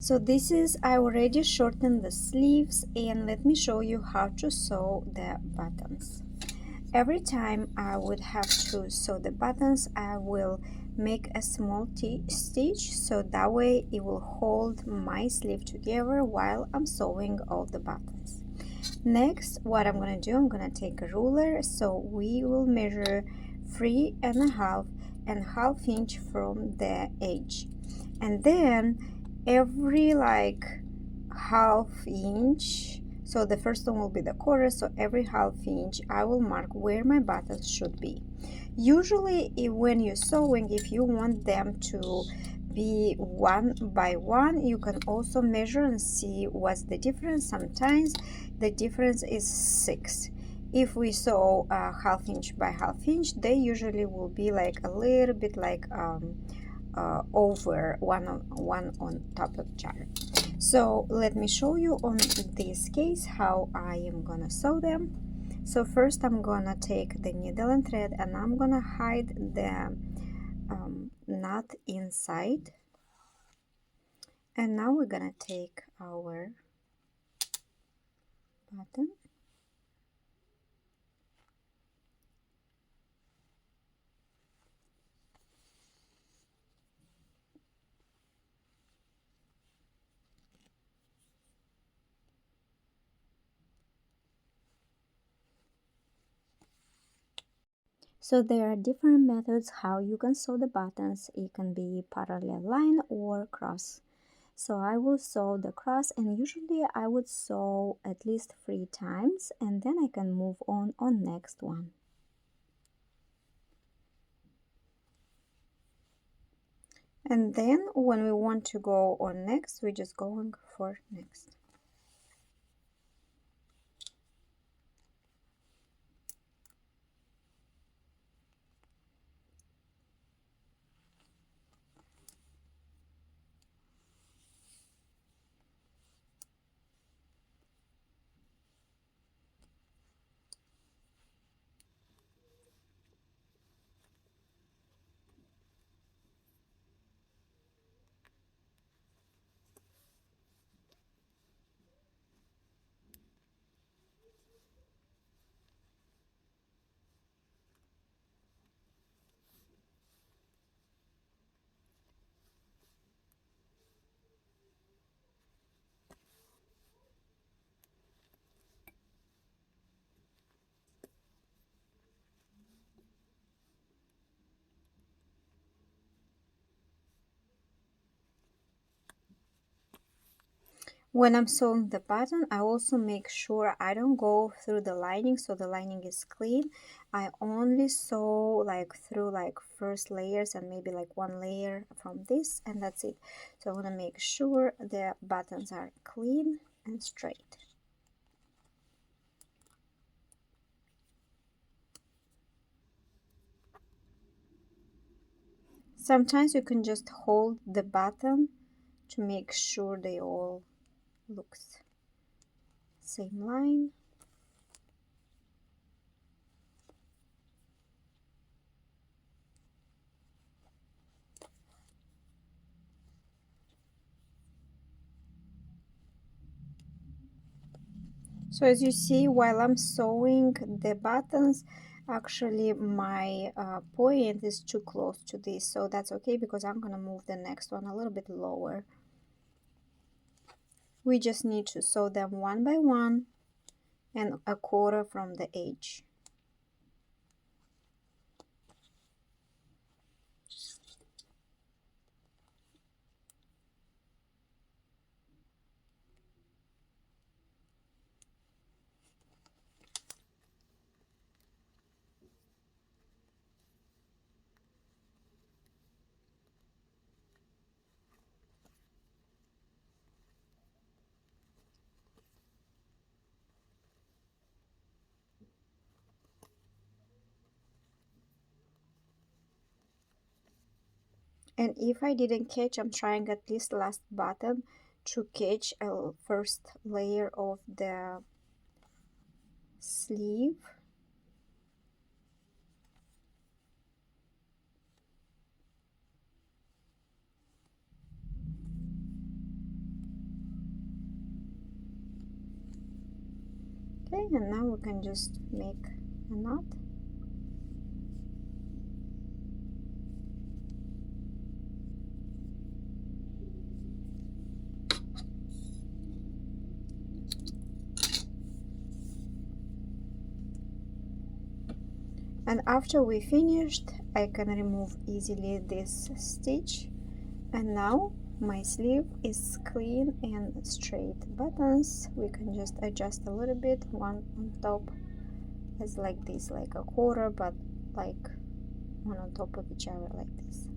So this is, I already shortened the sleeves, and let me show you how to sew the buttons. Every time I would have to sew the buttons, I will make a small stitch, so that way it will hold my sleeve together while I'm sewing all the buttons. Next, what I'm gonna do, I'm gonna take a ruler, so we will measure 3.5 inch from the edge, and then every like half inch, so the first one will be the quarter, so every half inch I will mark where my buttons should be. Usually when you're sewing, if you want them to be one by one, you can also measure and see what's the difference. Sometimes the difference is 6. If we sew half inch by half inch, they usually will be like a little bit like over one on top of each other. So let me show you on this case how I am gonna sew them. So first I'm gonna take the needle and thread, and I'm gonna hide the knot inside. And now we're gonna take our button, so there are different methods how you can sew the buttons. It can be parallel line or cross. So I will sew the cross, and usually I would sew at least 3 times, and then I can move on next one. And then when we want to go on next, we're just going for next. When I'm sewing the button, I also make sure I don't go through the lining so the lining is clean. I only sew like through like first layers and maybe like one layer from this, and that's it. So I want to make sure the buttons are clean and straight. Sometimes you can just hold the button to make sure they all looks same line. So as you see, while I'm sewing the buttons, actually my point is too close to this, so that's okay because I'm gonna move the next one a little bit lower. We just need to sew them one by one and a quarter from the edge. And if I didn't catch, I'm trying at least last button to catch a first layer of the sleeve. Okay, and now we can just make a knot. And after we finished, I can remove easily this stitch, and now my sleeve is clean and straight. Buttons we can just adjust a little bit. One on top is like this, like a quarter, but like one on top of each other like this.